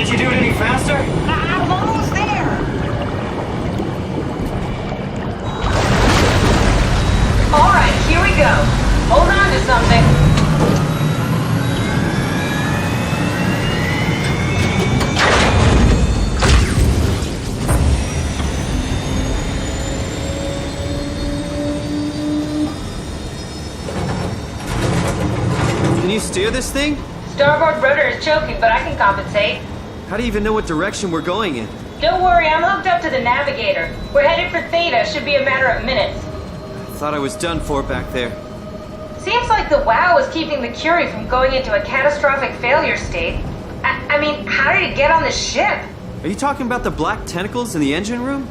Can't you do it any faster? I'm almost there! Alright, here we go. Hold on to something. Can you steer this thing? Starboard rudder is choking, but I can compensate. How do you even know what direction we're going in? Don't worry, I'm hooked up to the navigator. We're headed for Theta, should be a matter of minutes. Thought I was done for back there. Seems like the WOW is keeping the Curie from going into a catastrophic failure state. I mean, how did it get on the ship? Are you talking about the black tentacles in the engine room?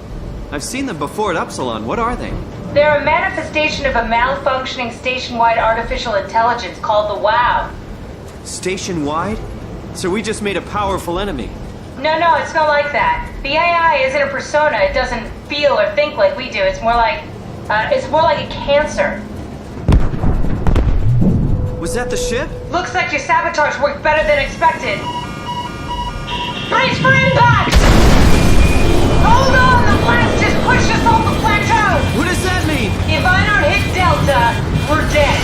I've seen them before at Upsilon. What are they? They're a manifestation of a malfunctioning station-wide artificial intelligence called the WOW. Station-wide? So we just made a powerful enemy. No, it's not like that. The AI isn't a persona. It doesn't feel or think like we do. It's more like a cancer. Was that the ship? Looks like your sabotage worked better than expected. Brace for impact! Hold on, the blast just pushed us off the plateau! What does that mean? If I don't hit Delta, we're dead.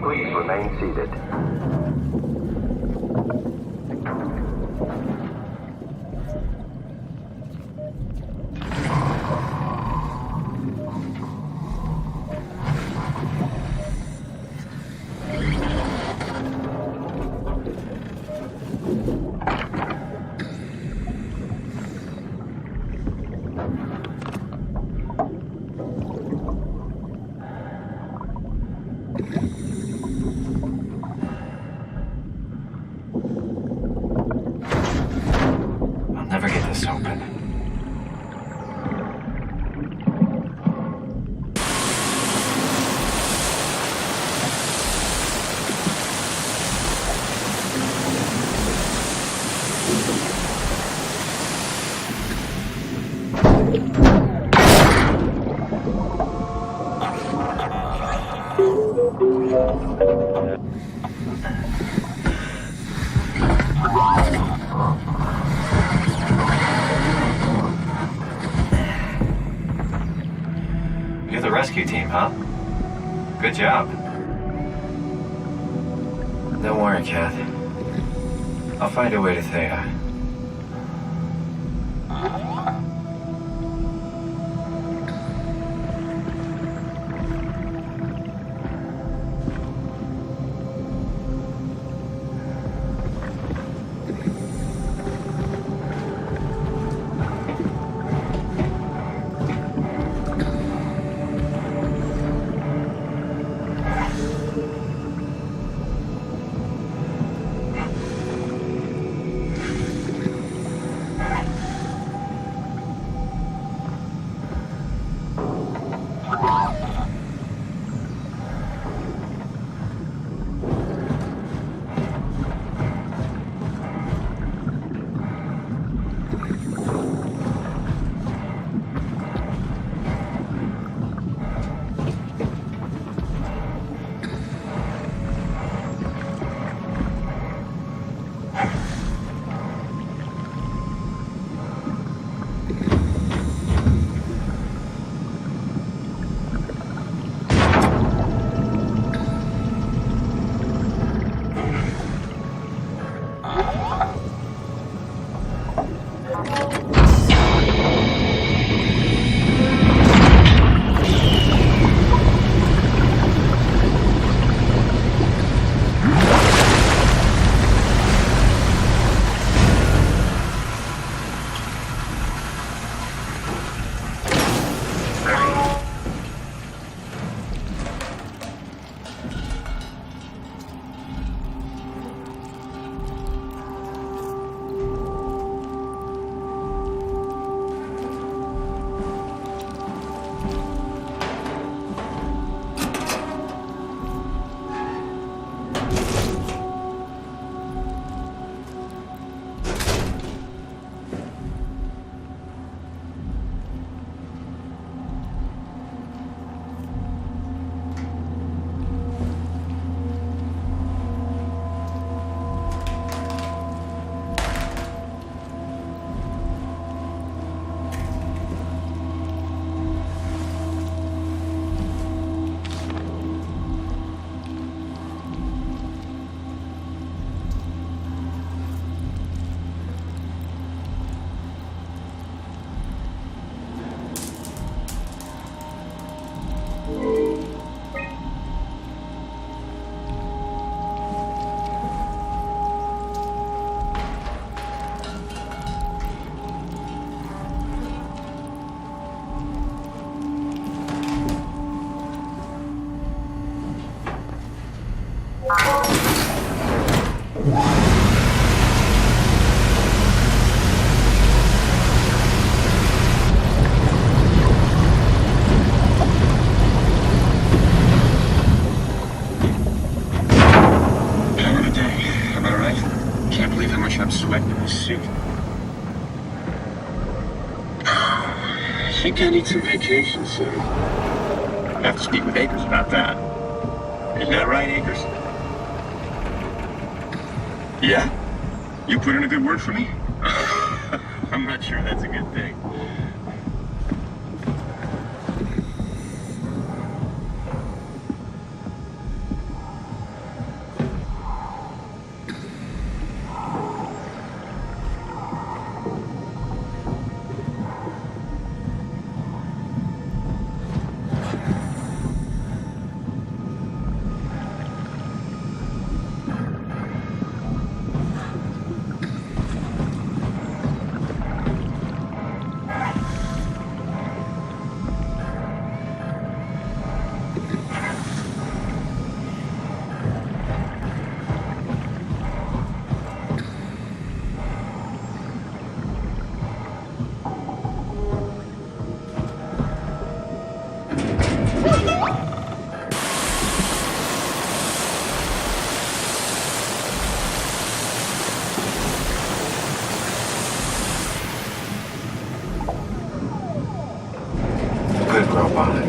Please remain seated. I'll never get this open. You're the rescue team, huh? Good job. Don't worry, Kath. I'll find a way to Theta. Having a day, am I right? Can't believe how much I'm sweating in this suit. I think I need some vacation soon. I have to speak with Akers about that. Isn't that right, Akers? Yeah? You put in a good word for me? I'm not sure that's a good thing. Good robot.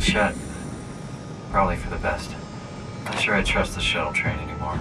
Shut. Probably for the best. Not sure I trust the shuttle train anymore.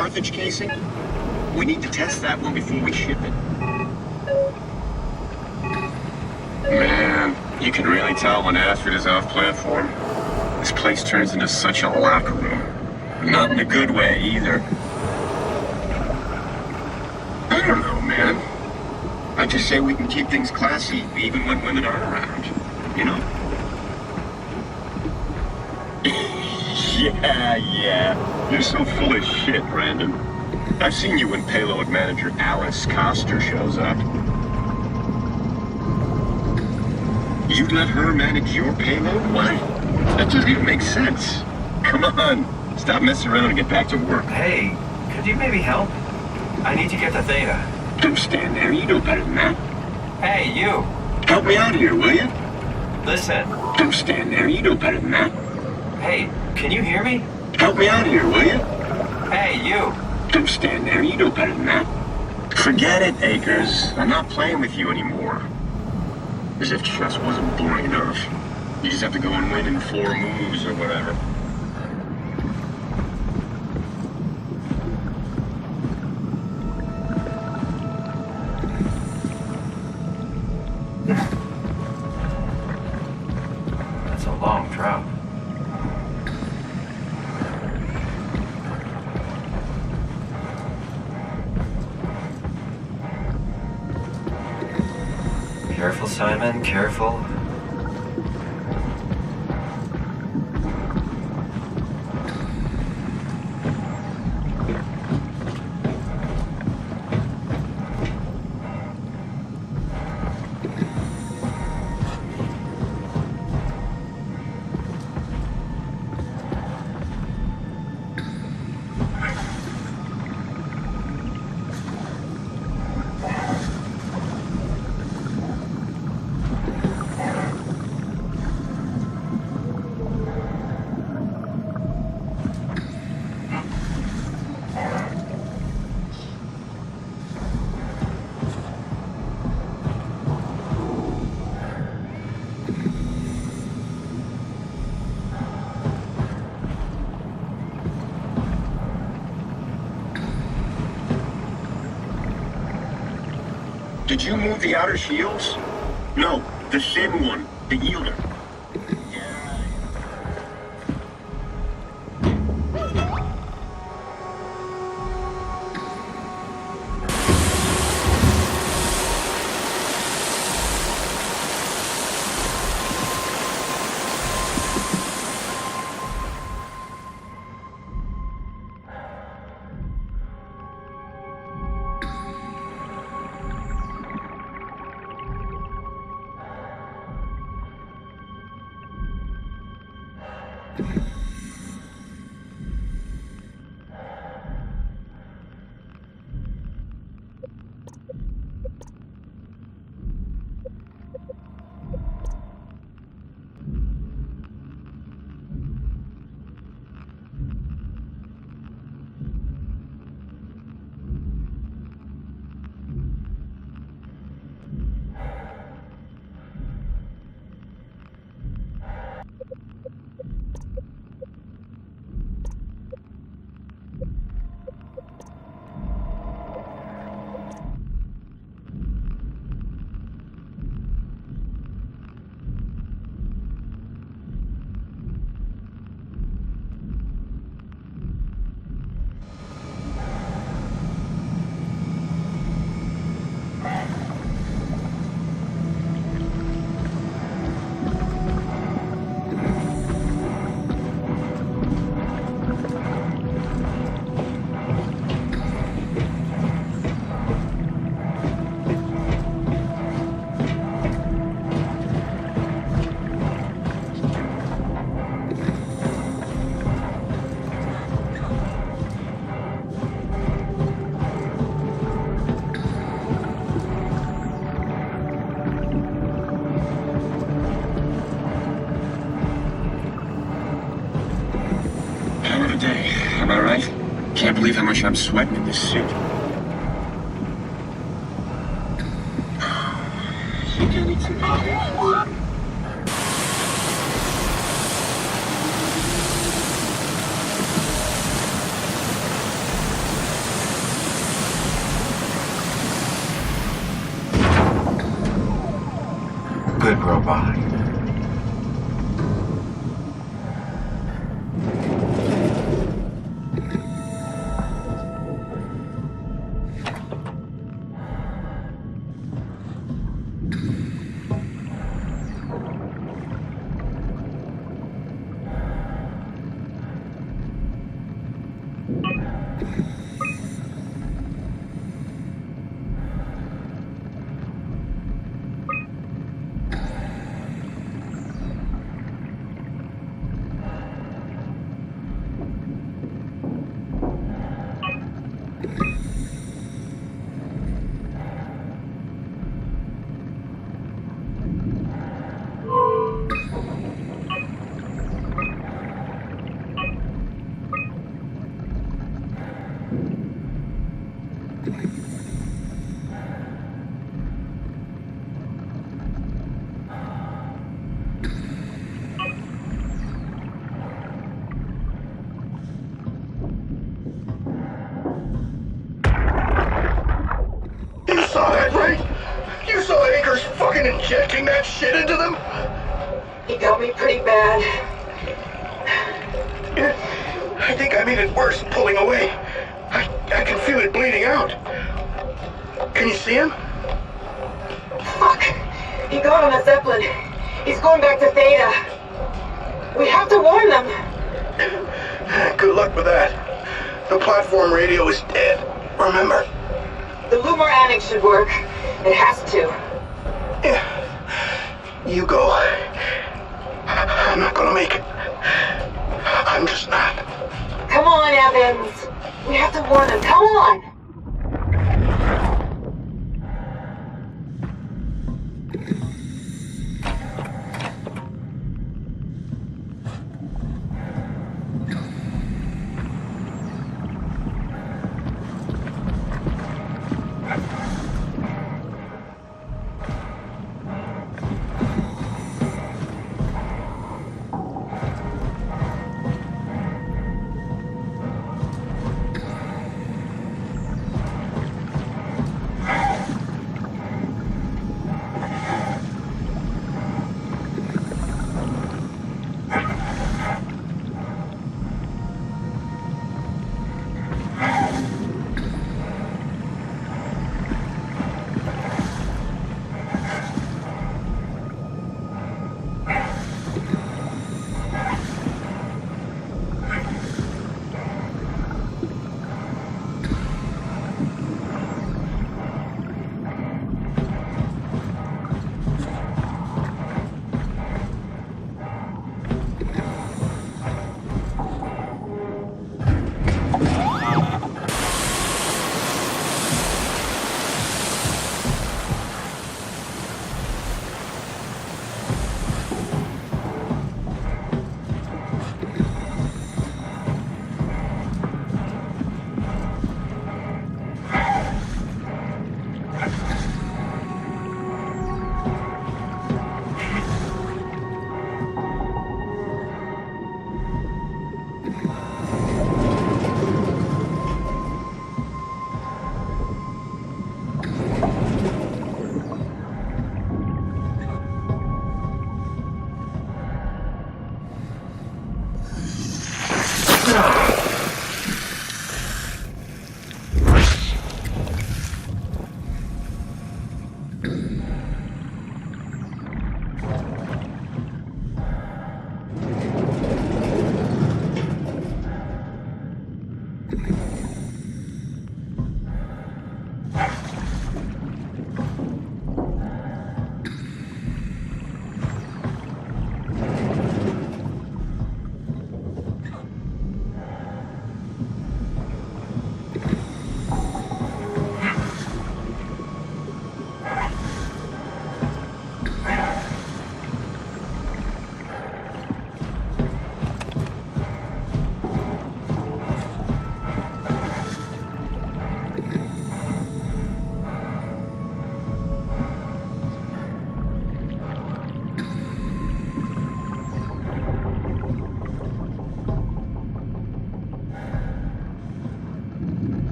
Carthage casing? We need to test that one before we ship it. Man, you can really tell when Astrid is off platform. This place turns into such a locker room. Not in a good way, either. I don't know, man. I just say we can keep things classy, even when women aren't around. You know? Yeah. You're so full of shit, Brandon. I've seen you when payload manager Alice Coster shows up. You'd let her manage your payload? What? That doesn't even make sense. Come on. Stop messing around and get back to work. Hey, could you maybe help? I need to get to Theta. Don't stand there. You know better than that. Hey, you! Help me out here, will you? Listen. Don't stand there. You know better than that. Hey, can you hear me? Help me out here, will you? Hey, you! Don't stand there. You know better than that. Forget it, Akers. I'm not playing with you anymore. As if chess wasn't boring enough. You just have to go and win in 4 moves or whatever. That's a long drop. Careful, Simon, careful. Did you move the outer shields? No, the thin one, the yielder. Am I right? Can't believe how much I'm sweating in this suit. I think I need some vacation. girl by. You saw that, right? You saw Akers fucking injecting that shit into them? He got me pretty bad. I think I made it worse pulling away. I can feel it bleeding out. Can you see him? Fuck. He got on a Zeppelin. He's going back to Theta. We have to warn them. Good luck with that. The platform radio is dead, remember? The Lumar Annex should work. It has to. Yeah. You go. I'm not gonna make it. I'm just not. Come on, Evans. We have to warn them. Come on.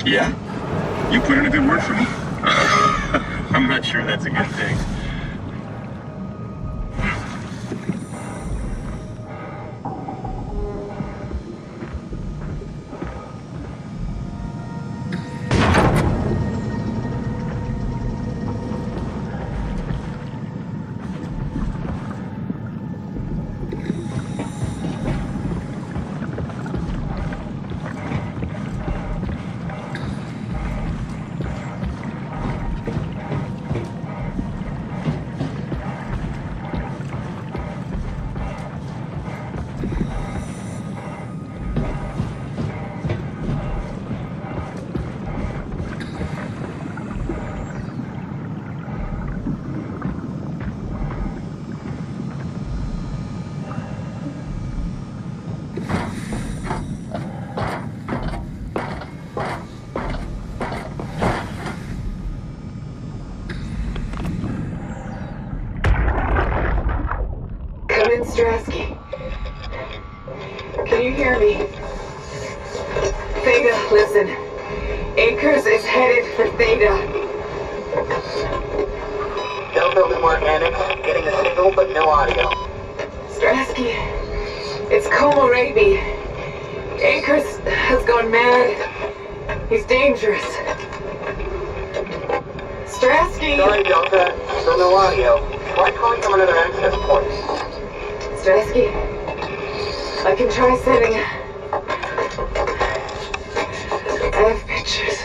Yeah? You put in a good word for me? I'm not sure that's a good thing. Strasky. Can you hear me? Theta, listen. Akers is headed for Theta. No building organics, getting a signal but no audio. Strasky, it's Kohlrabi. Akers has gone mad. He's dangerous. Strasky! Sorry, Delta. Still no audio. Try calling from another access point. Strasky, I can try sending. I have pictures.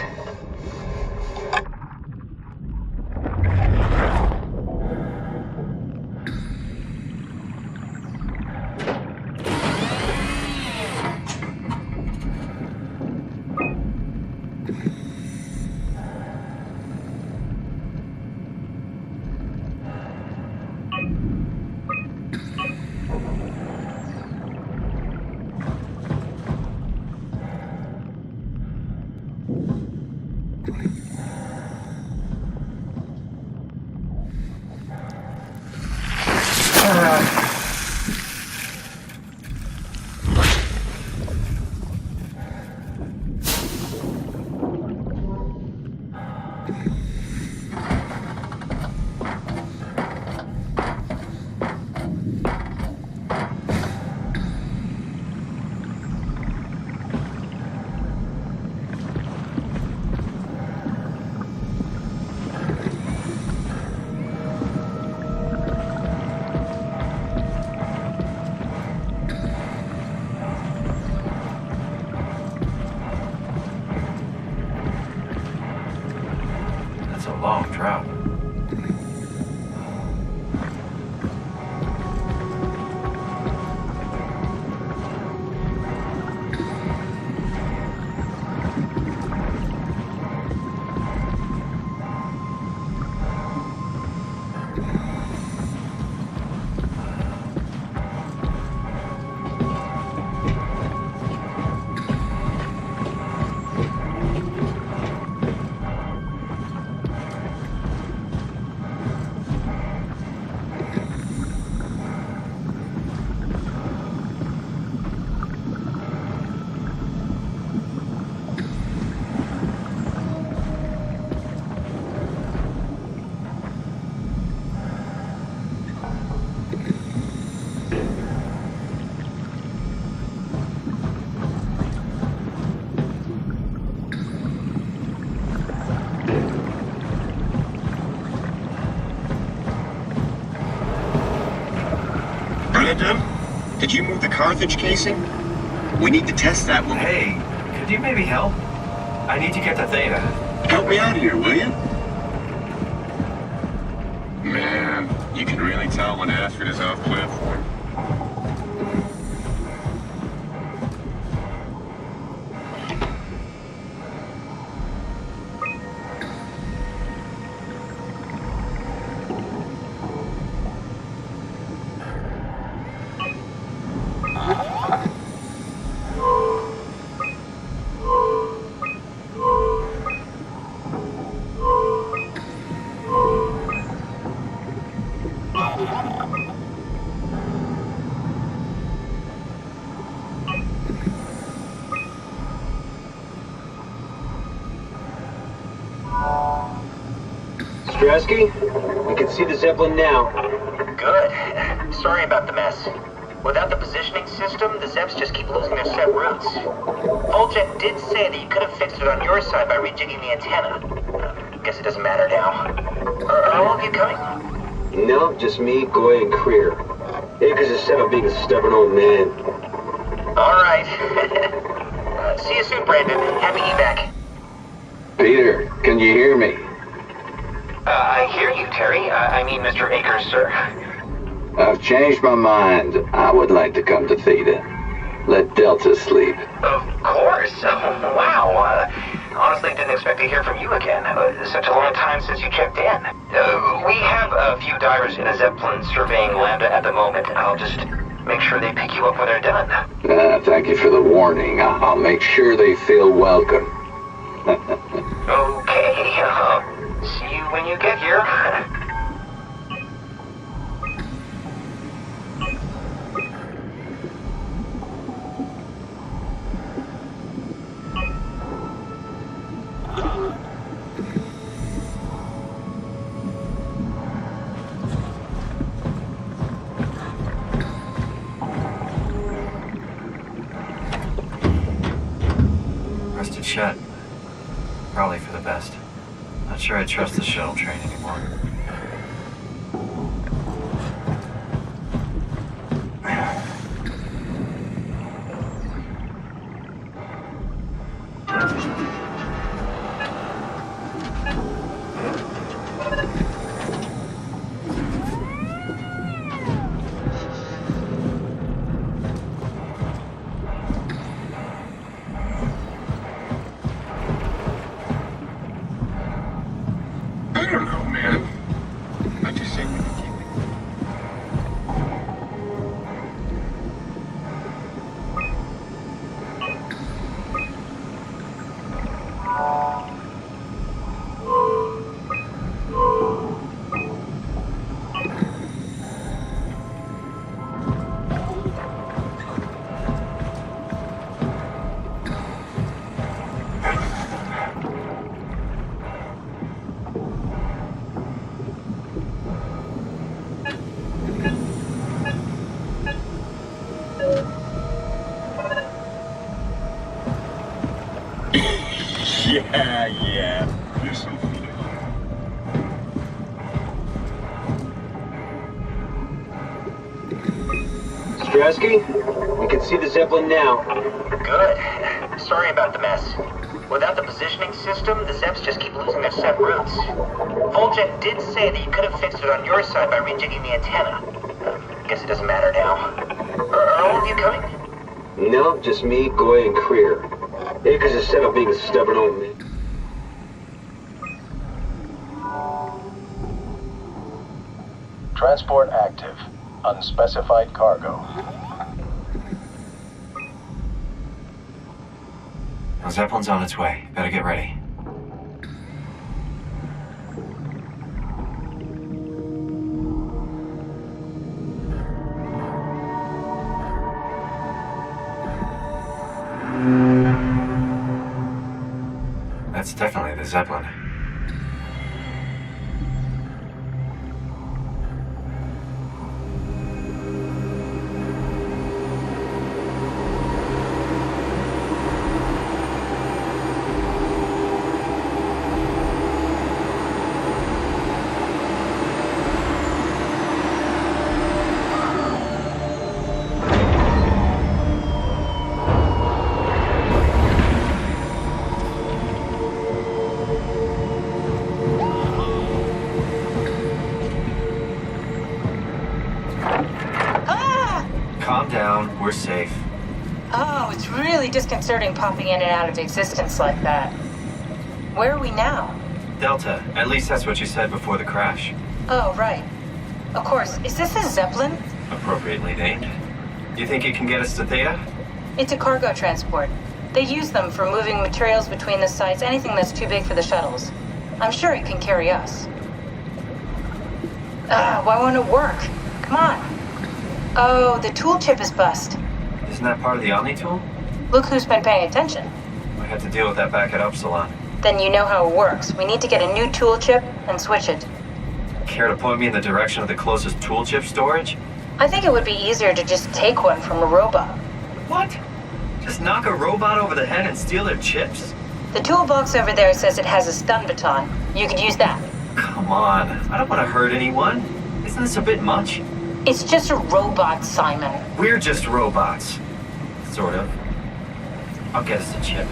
That's a long drop. Did you move the Carthage casing? We need to test that one. Hey, could you maybe help? I need to get to Theta. Help me out here, will you? Man, you can really tell when Ashford is off platform. Stresky, we can see the Zeppelin now. Good. Sorry about the mess. Without the positioning system, the Zeps just keep losing their set routes. Voljet did say that you could have fixed it on your side by rejigging the antenna. Guess it doesn't matter now. Are all of you coming? No, just me, Goy, and Creer. Akers is set on being a stubborn old man. All right. See you soon, Brandon. Happy evac. Peter, can you hear me? I hear you, Terry. I mean, Mr. Akers, sir. I've changed my mind. I would like to come to Theta. Let Delta sleep. Of course. Wow. Honestly, didn't expect to hear from you again. Such a long time since you checked in. We have a few divers in a Zeppelin surveying Lambda at the moment. I'll just make sure they pick you up when they're done. Thank you for the warning. I'll make sure they feel welcome. Okay. See you when you get here. Rusted shut. Probably for the best. Not sure I trust the shuttle train anymore. I don't know, man. I just say when Yeah. You're so funny. Stresky, we can see the Zeppelin now. Good. Sorry about the mess. Without the positioning system, the Zeps just keep losing their set routes. Voljet did say that you could have fixed it on your side by rejigging the antenna. Guess it doesn't matter now. Are all of you coming? No, just me, Goy, and Creer. Akers is set on being a stubborn old man. Transport active. Unspecified cargo. The Zeppelin's on its way. Better get ready. That's definitely the Zeppelin. Calm down, we're safe. Oh, it's really disconcerting popping in and out of existence like that. Where are we now? Delta, at least that's what you said before the crash. Oh, right. Of course, is this a Zeppelin? Appropriately named. You think it can get us to Theta? It's a cargo transport. They use them for moving materials between the sites, anything that's too big for the shuttles. I'm sure it can carry us. Why won't it work? Come on. Oh, the tool chip is bust. Isn't that part of the Omni tool? Look who's been paying attention. I had to deal with that back at Upsilon. Then you know how it works. We need to get a new tool chip and switch it. Care to point me in the direction of the closest tool chip storage? I think it would be easier to just take one from a robot. What? Just knock a robot over the head and steal their chips? The toolbox over there says it has a stun baton. You could use that. Come on, I don't want to hurt anyone. Isn't this a bit much? It's just a robot, Simon. We're just robots. Sort of. I'll get us a chip.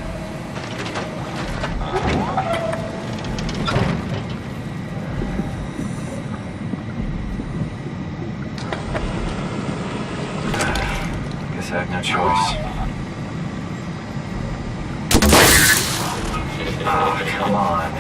Guess I have no choice. Ah, come on.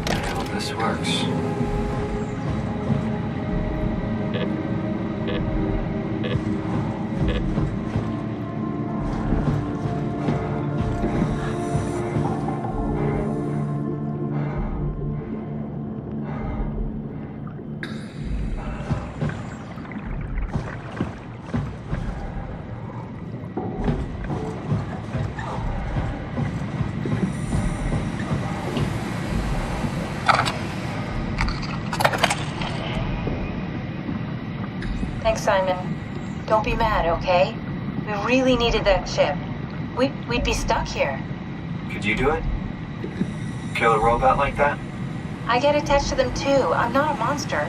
I hope this works. Thanks, Simon. Don't be mad, okay? We really needed that chip. We'd be stuck here. Could you do it? Kill a robot like that? I get attached to them too. I'm not a monster.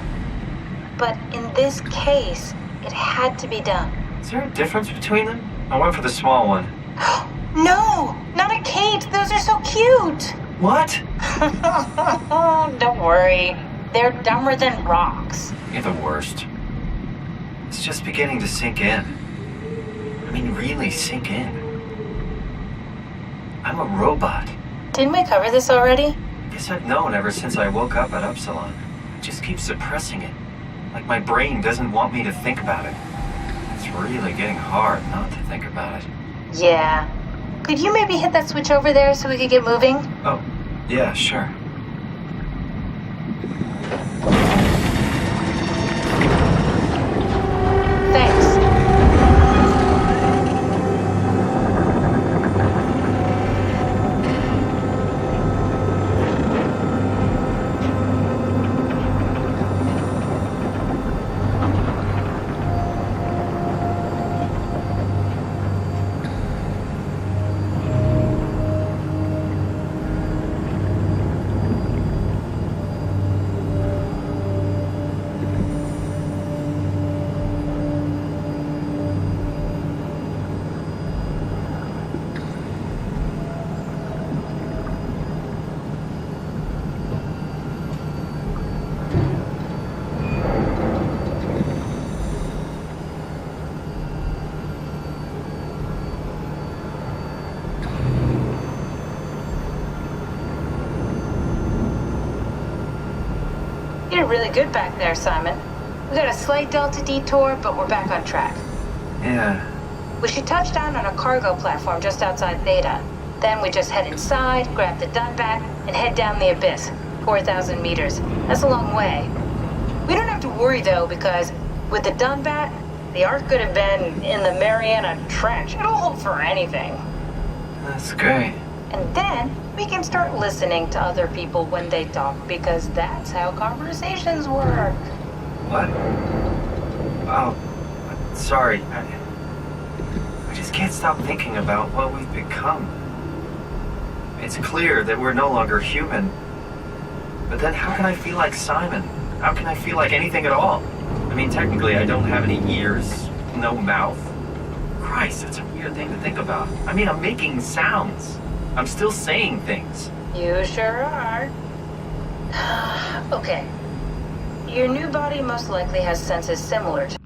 But in this case, it had to be done. Is there a difference between them? I went for the small one. No! Not a Kate! Those are so cute! What? Don't worry. They're dumber than rocks. You're the worst. It's just beginning to sink in. I mean, really sink in. I'm a robot. Didn't we cover this already? Guess I've known ever since I woke up at Upsilon. I just keep suppressing it. Like my brain doesn't want me to think about it. It's really getting hard not to think about it. Yeah. Could you maybe hit that switch over there so we could get moving? Oh, yeah, sure. Thanks. You did really good back there, Simon. We got a slight delta detour, but we're back on track. Yeah. We should touch down on a cargo platform just outside Theta. Then we just head inside, grab the Dunbat, and head down the abyss. 4,000 meters. That's a long way. We don't have to worry, though, because with the Dunbat, the Ark could have been in the Mariana Trench. It'll hold for anything. That's great. And then we can start listening to other people when they talk, because that's how conversations work. What? Oh, sorry. I just can't stop thinking about what we've become. It's clear that we're no longer human. But then how can I feel like Simon? How can I feel like anything at all? I mean, technically, I don't have any ears, no mouth. Christ, that's a weird thing to think about. I mean, I'm making sounds. I'm still saying things. You sure are. Okay. Your new body most likely has senses similar to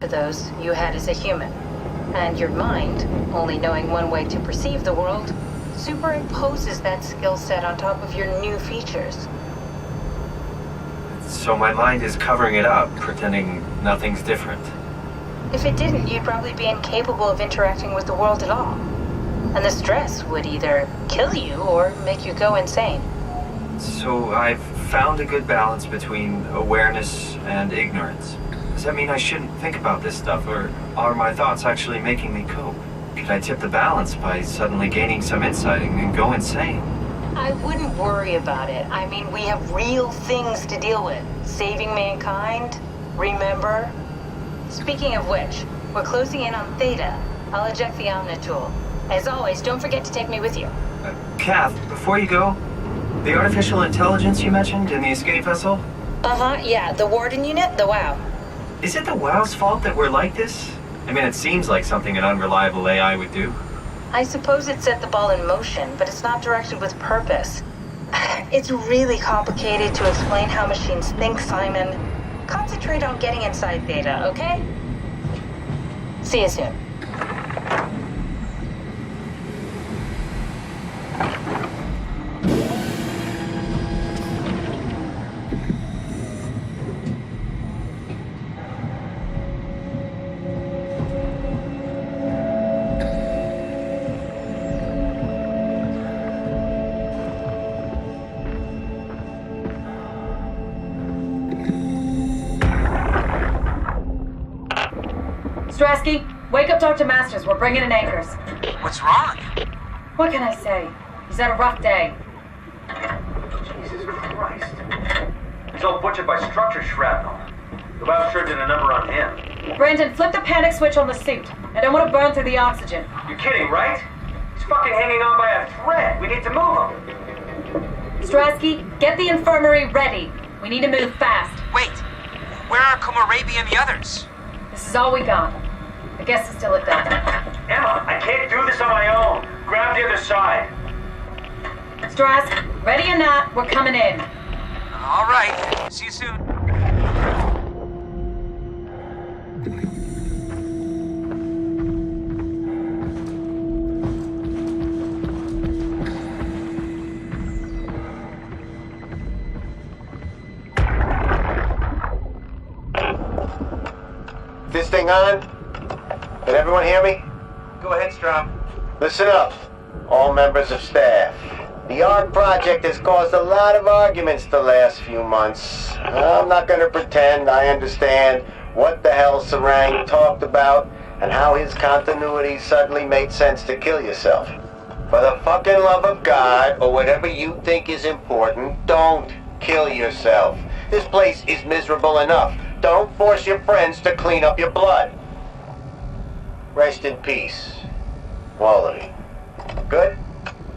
those you had as a human. And your mind, only knowing one way to perceive the world, superimposes that skill set on top of your new features. So my mind is covering it up, pretending nothing's different. If it didn't, you'd probably be incapable of interacting with the world at all. And the stress would either kill you or make you go insane. So I've found a good balance between awareness and ignorance. Does that mean I shouldn't think about this stuff, or are my thoughts actually making me cope? Could I tip the balance by suddenly gaining some insight and go insane? I wouldn't worry about it. I mean, we have real things to deal with. Saving mankind, remember? Speaking of which, we're closing in on Theta. I'll eject the Omnitool. As always, don't forget to take me with you. Kath, before you go, the artificial intelligence you mentioned in the escape vessel? Yeah, the Warden unit, the WOW. Is it the WOW's fault that we're like this? I mean, it seems like something an unreliable AI would do. I suppose it set the ball in motion, but it's not directed with purpose. It's really complicated to explain how machines think, Simon. Concentrate on getting inside Theta, okay? See you soon. Strasky, wake up Dr. Masters. We're bringing in anchors. What's wrong? What can I say? He's had a rough day. Jesus Christ. He's all butchered by structure shrapnel. The WOW sure did a number on him. Brandon, flip the panic switch on the suit. I don't want to burn through the oxygen. You're kidding, right? He's fucking hanging on by a thread. We need to move him. Strasky, get the infirmary ready. We need to move fast. Wait, where are Komorabi and the others? This is all we got. I guess it's still at that. Emma, I can't do this on my own. Grab the other side. Strask, ready or not, we're coming in. All right. See you soon. This thing on? Can everyone hear me? Go ahead, Strom. Listen up, all members of staff. The ARC project has caused a lot of arguments the last few months. I'm not going to pretend I understand what the hell Sarang talked about and how his continuity suddenly made sense to kill yourself. For the fucking love of God, or whatever you think is important, don't kill yourself. This place is miserable enough. Don't force your friends to clean up your blood. Rest in peace, all of you. Good?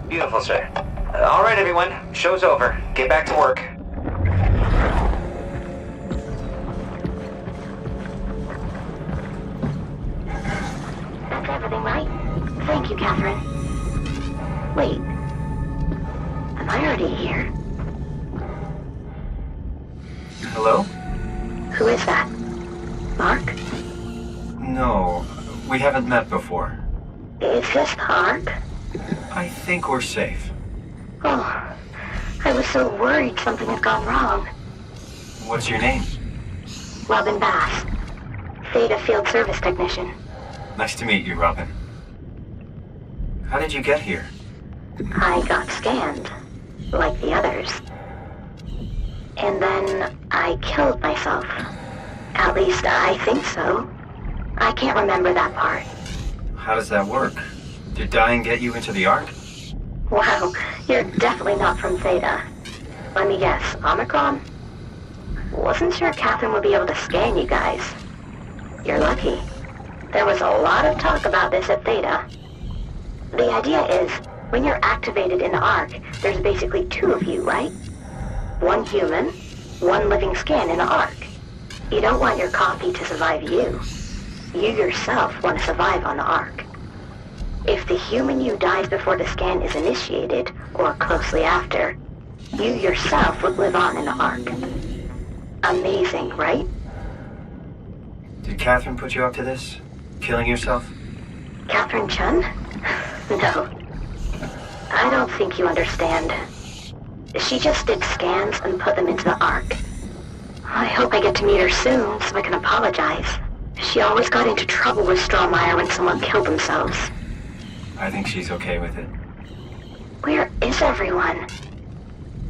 Beautiful, sir. All right, everyone. Show's over. Get back to work. That's everything, right? Thank you, Catherine. Wait. Am I already here? Hello? Who is that? Mark? No, we haven't met before. Is this Mark? I think we're safe. Oh, I was so worried something had gone wrong. What's your name? Robin Bass. Theta Field Service Technician. Nice to meet you, Robin. How did you get here? I got scanned, like the others. And then I killed myself. At least I think so. I can't remember that part. How does that work? Did dying get you into the Ark? Wow, you're definitely not from Theta. Let me guess, Omicron? Wasn't sure Catherine would be able to scan you guys. You're lucky. There was a lot of talk about this at Theta. The idea is, When you're activated in the Ark, there's basically two of you, right? One human, one living scan in the Ark. You don't want your copy to survive you. You yourself want to survive on the Ark. If the human you dies before the scan is initiated, or closely after, you yourself would live on in the Ark. Amazing, right? Did Catherine put you up to this? Killing yourself? Catherine Chun? No. I don't think you understand. She just did scans and put them into the Ark. I hope I get to meet her soon so I can apologize. She always got into trouble with Strohmeyer when someone killed themselves. I think she's okay with it. Where is everyone?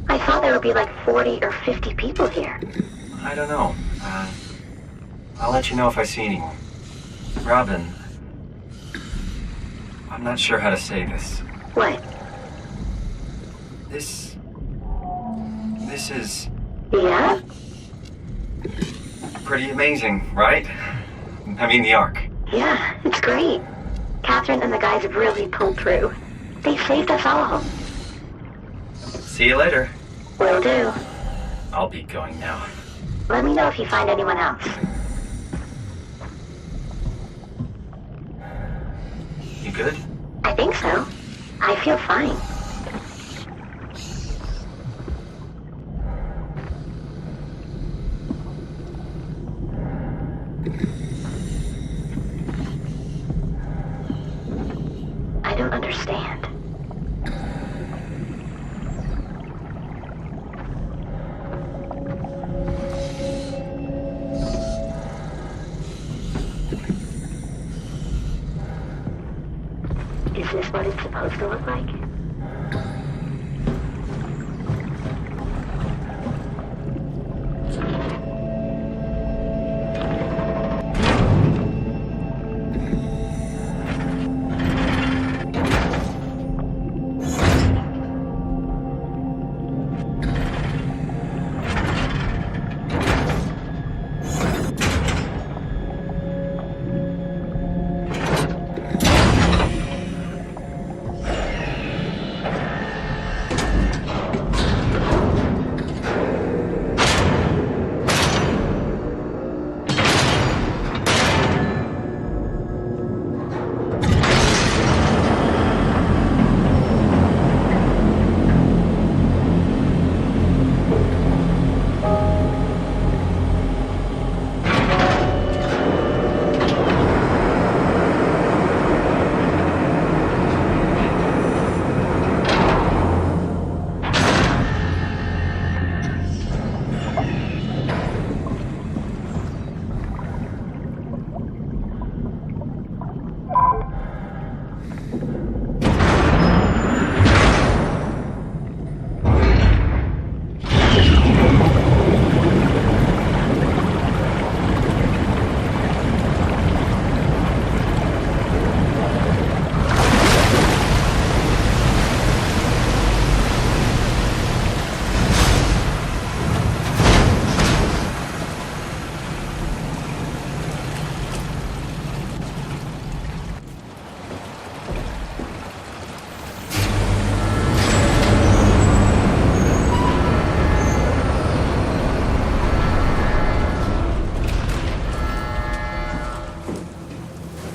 I thought there would be like 40 or 50 people here. I don't know. I'll let you know if I see anyone. Robin, I'm not sure how to say this. What? This is... Yeah? Pretty amazing, right? I mean, the Ark. Yeah, it's great. Catherine and the guys have really pulled through. They saved us all. See you later. Will do. I'll be going now. Let me know if you find anyone else. You good? I think so. I feel fine. I don't understand. Is this what it's supposed to look like?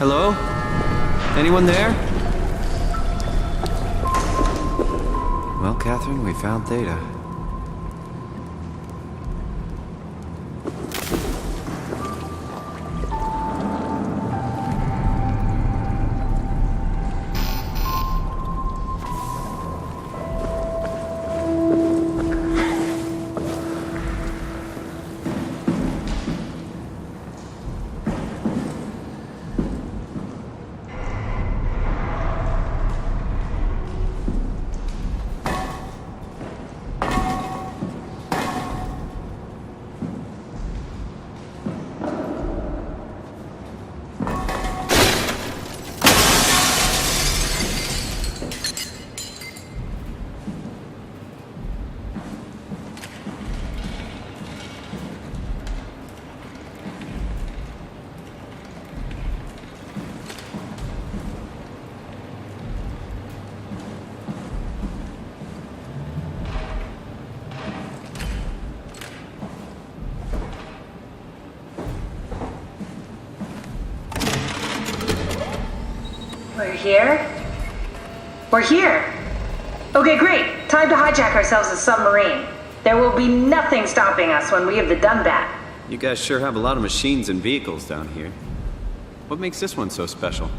Hello? Anyone there? Well, Catherine, we found Theta. We're here? We're here! Okay, great. Time to hijack ourselves a submarine. There will be nothing stopping us when we have the Dunbat. You guys sure have a lot of machines and vehicles down here. What makes this one so special?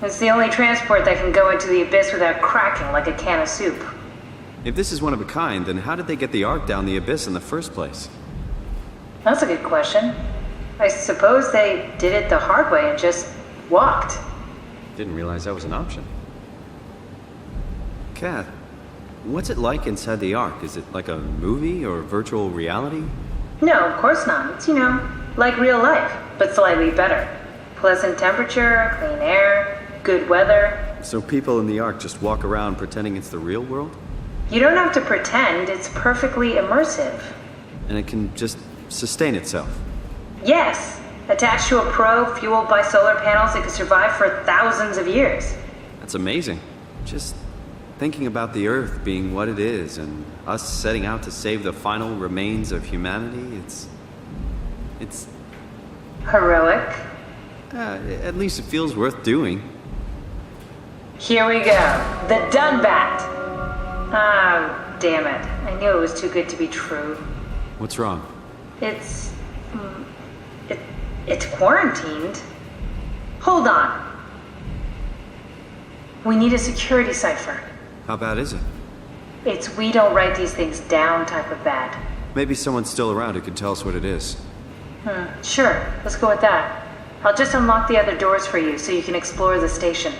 It's the only transport that can go into the abyss without cracking like a can of soup. If this is one of a kind, then how did they get the Ark down the abyss in the first place? That's a good question. I suppose they did it the hard way and just walked. Didn't realize that was an option. Kath, what's it like inside the Ark? Is it like a movie or virtual reality? No, of course not. It's, like real life, but slightly better. Pleasant temperature, clean air, good weather. So people in the Ark just walk around pretending it's the real world? You don't have to pretend, it's perfectly immersive. And it can just sustain itself? Yes. Attached to a probe fueled by solar panels, it could survive for thousands of years. That's amazing. Just thinking about the Earth being what it is and us setting out to save the final remains of humanity, it's... Heroic? At least it feels worth doing. Here we go. The Dunbat! Ah, damn it. I knew it was too good to be true. What's wrong? It's quarantined. Hold on. We need a security cipher. How bad is it? It's we don't write these things down type of bad. Maybe someone's still around who can tell us what it is. Sure. Let's go with that. I'll just unlock the other doors for you so you can explore the station.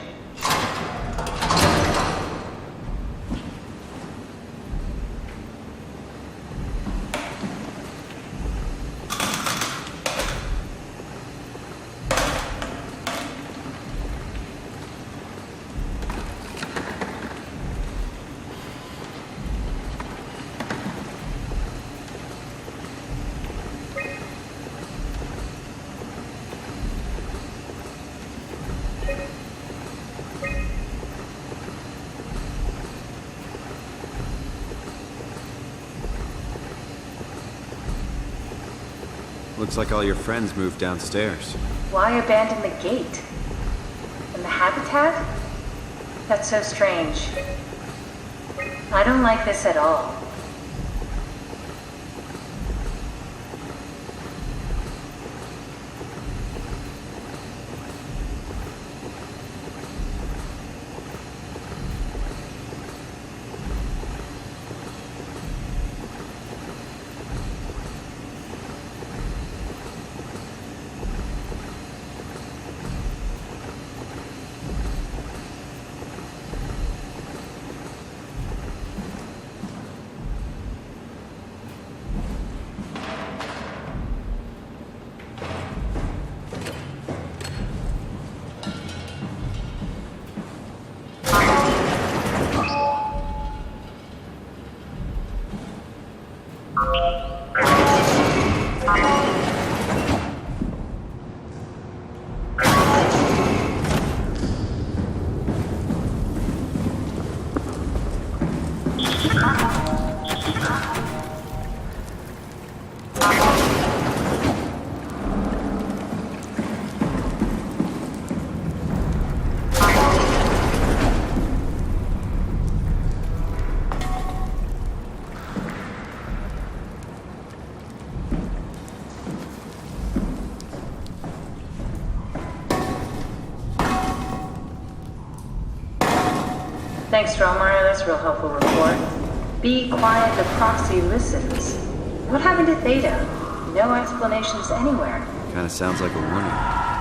Looks like all your friends moved downstairs. Why abandon the gate? And the habitat? That's so strange. I don't like this at all. Thanks, Strohmeyer. That's a real helpful report. Be quiet, the proxy listens. What happened to Theta? No explanations anywhere. Kinda sounds like a warning.